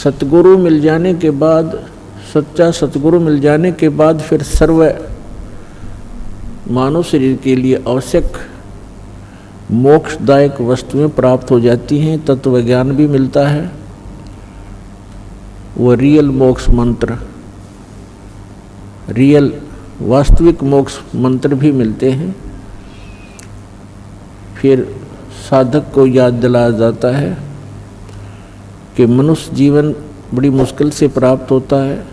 सतगुरु मिल जाने के बाद, सच्चा सतगुरु मिल जाने के बाद फिर सर्व मानव शरीर के लिए आवश्यक मोक्षदायक वस्तुएं प्राप्त हो जाती हैं, तत्व ज्ञान भी मिलता है, वो रियल मोक्ष मंत्र, रियल वास्तविक मोक्ष मंत्र भी मिलते हैं। फिर साधक को याद दिलाया जाता है कि मनुष्य जीवन बड़ी मुश्किल से प्राप्त होता है।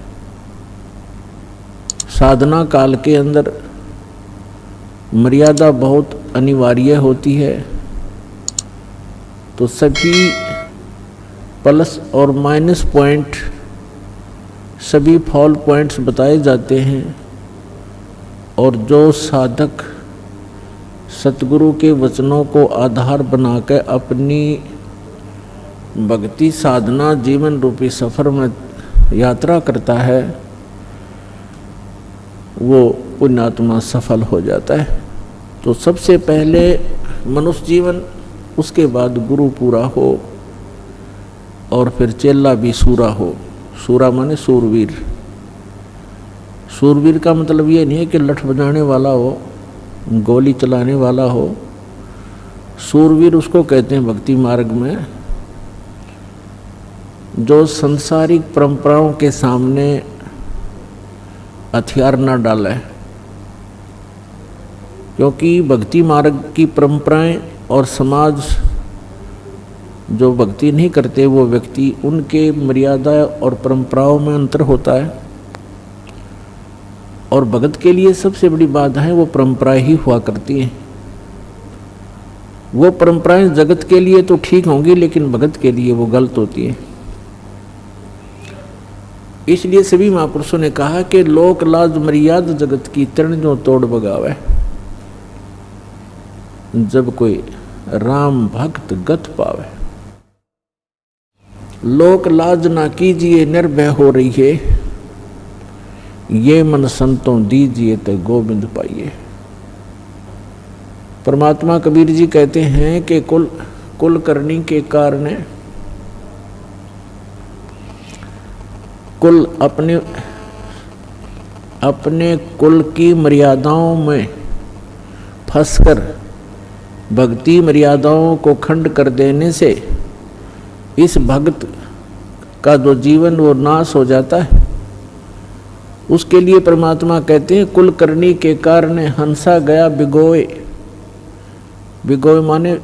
साधना काल के अंदर मर्यादा बहुत अनिवार्य होती है, तो सभी प्लस और माइनस पॉइंट, सभी फॉल पॉइंट्स बताए जाते हैं। और जो साधक सतगुरु के वचनों को आधार बनाकर अपनी भक्ति साधना जीवन रूपी सफर में यात्रा करता है, वो पुण्यात्मा सफल हो जाता है। तो सबसे पहले मनुष्य जीवन, उसके बाद गुरु पूरा हो और फिर चेला भी सूरा हो। सूरा माने सूरवीर। सूरवीर का मतलब ये नहीं है कि लठ बजाने वाला हो, गोली चलाने वाला हो। सूरवीर उसको कहते हैं भक्ति मार्ग में जो संसारिक परंपराओं के सामने हथियार न डाले, क्योंकि भक्ति मार्ग की परंपराएं और समाज जो भक्ति नहीं करते वो व्यक्ति, उनके मर्यादा और परंपराओं में अंतर होता है। और भगत के लिए सबसे बड़ी बाधा है वो परंपराएं ही हुआ करती हैं। वो परंपराएं जगत के लिए तो ठीक होंगी, लेकिन भगत के लिए वो गलत होती है। इसलिए सभी महापुरुषों ने कहा कि लोक लाज मर्याद जगत की तरण जो तोड़ बगावे। जब कोई राम भक्त गत पावे, लोक लाज ना कीजिए निर्भय हो रही है, ये मन संतों दीजिए तो गोविंद पाइए। परमात्मा कबीर जी कहते हैं कि कुल करनी के कारण कुल अपने कुल की मर्यादाओं में फंसकर भक्ति मर्यादाओं को खंड कर देने से इस भक्त का जो जीवन वो नाश हो जाता है। उसके लिए परमात्मा कहते हैं कुल करनी के कारण हंसा गया बिगोए। बिगोए माने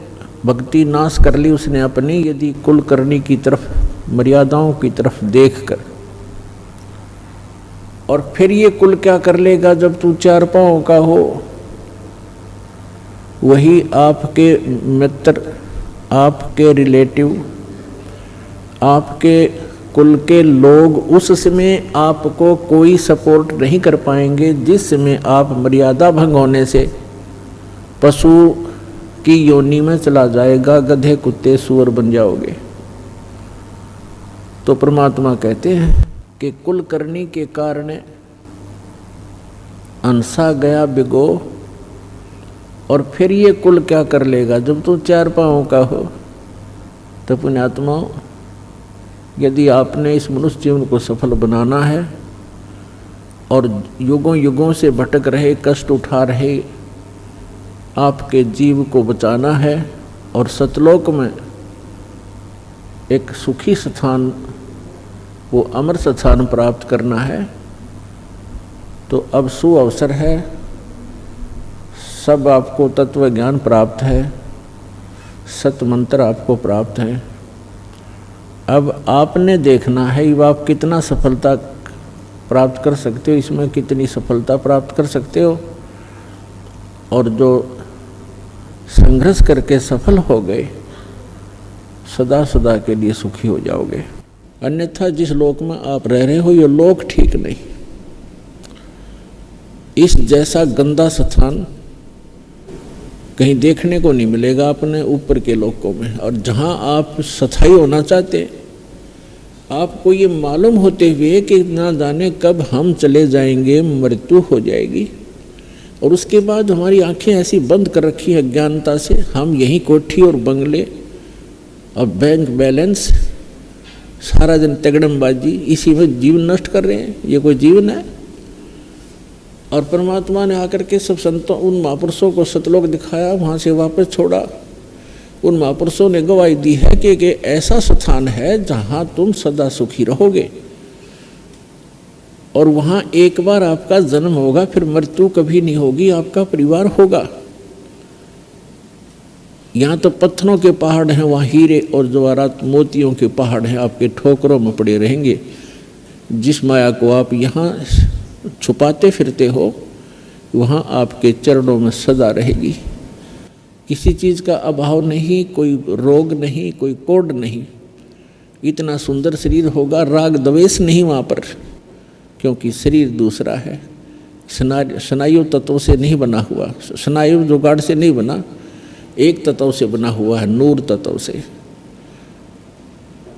भक्ति नाश कर ली उसने अपनी, यदि कुल करनी की तरफ, मर्यादाओं की तरफ देखकर। और फिर ये कुल क्या कर लेगा जब तू चार पांव का हो? वही आपके मित्र, आपके रिलेटिव, आपके कुल के लोग उस समय आपको कोई सपोर्ट नहीं कर पाएंगे, जिस समय आप मर्यादा भंग होने से पशु की योनि में चला जाएगा, गधे कुत्ते सूअर बन जाओगे। तो परमात्मा कहते हैं कि कुल करनी के कारण अंसा गया बिगो। और फिर ये कुल क्या कर लेगा जब तू चार पांवों का हो? तो पुण्यात्मा, यदि आपने इस मनुष्य जीवन को सफल बनाना है और युगों युगों से भटक रहे, कष्ट उठा रहे आपके जीव को बचाना है और सतलोक में एक सुखी स्थान, वो अमर स्थान प्राप्त करना है, तो अब सुअवसर है। सब आपको तत्व ज्ञान प्राप्त है, सत मंत्र आपको प्राप्त है। अब आपने देखना है कि आप कितना सफलता प्राप्त कर सकते हो, इसमें कितनी सफलता प्राप्त कर सकते हो। और जो संघर्ष करके सफल हो गए, सदा सदा के लिए सुखी हो जाओगे। अन्यथा जिस लोक में आप रह रहे हो ये लोक ठीक नहीं। इस जैसा गंदा स्थान कहीं देखने को नहीं मिलेगा अपने ऊपर के लोकों में। और जहाँ आप स्थायी होना चाहते, आपको ये मालूम होते हुए कि ना जाने कब हम चले जाएंगे, मृत्यु हो जाएगी, और उसके बाद हमारी आंखें ऐसी बंद कर रखी है अज्ञानता से, हम यही कोठी और बंगले और बैंक बैलेंस सारा दिन तगड़मबाजी, इसी में जीवन नष्ट कर रहे हैं। ये कोई जीवन है? और परमात्मा ने आकर के सब संतों, उन महापुरुषों को सतलोक दिखाया, वहाँ से वापस छोड़ा। उन महापुरुषों ने गवाही दी है कि ऐसा स्थान है जहाँ तुम सदा सुखी रहोगे, और वहाँ एक बार आपका जन्म होगा, फिर मृत्यु कभी नहीं होगी, आपका परिवार होगा। यहाँ तो पत्थरों के पहाड़ हैं, वहाँ हीरे और जवाहरात मोतियों के पहाड़ हैं, आपके ठोकरों में पड़े रहेंगे। जिस माया को आप यहाँ छुपाते फिरते हो, वहाँ आपके चरणों में सदा रहेगी। किसी चीज़ का अभाव नहीं, कोई रोग नहीं, कोई कोढ़ नहीं। इतना सुंदर शरीर होगा, राग द्वेष नहीं वहाँ पर, क्योंकि शरीर दूसरा है। स्नायु तत्व से नहीं बना हुआ, स्नायु जुगाड़ से नहीं बना, एक तत्व से बना हुआ है, नूर तत्व से।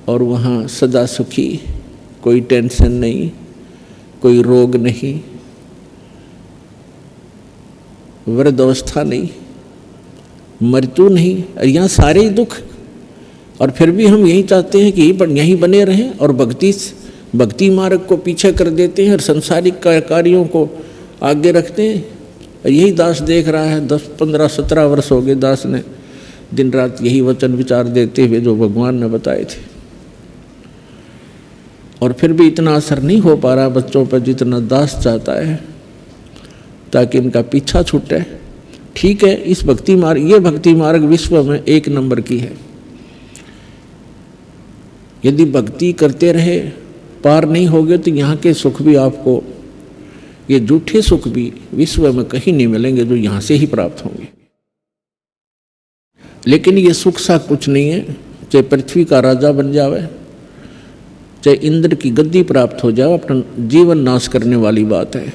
और वहाँ सदा सुखी, कोई टेंशन नहीं, कोई रोग नहीं, वृद्धावस्था नहीं, मृत्यु नहीं, यहाँ सारे ही दुख। और फिर भी हम यही चाहते हैं कि यहीं बने रहें, और भक्ति मार्ग को पीछे कर देते हैं और संसारिक कार्यों को आगे रखते हैं। यही दास देख रहा है, 10, 15, 17 वर्ष हो गए दास ने दिन रात यही वचन विचार देते हुए जो भगवान ने बताए थे, और फिर भी इतना असर नहीं हो पा रहा बच्चों पर जितना दास चाहता है, ताकि इनका पीछा छूटे। ठीक है, इस ये भक्ति मार्ग विश्व में 1 नंबर की है। यदि भक्ति करते रहे, पार नहीं होगे तो यहाँ के सुख भी आपको, ये झूठे सुख भी विश्व में कहीं नहीं मिलेंगे जो यहाँ से ही प्राप्त होंगे। लेकिन ये सुख सा कुछ नहीं है, चाहे पृथ्वी का राजा बन जावे, चाहे इंद्र की गद्दी प्राप्त हो जाए, अपना जीवन नाश करने वाली बात है।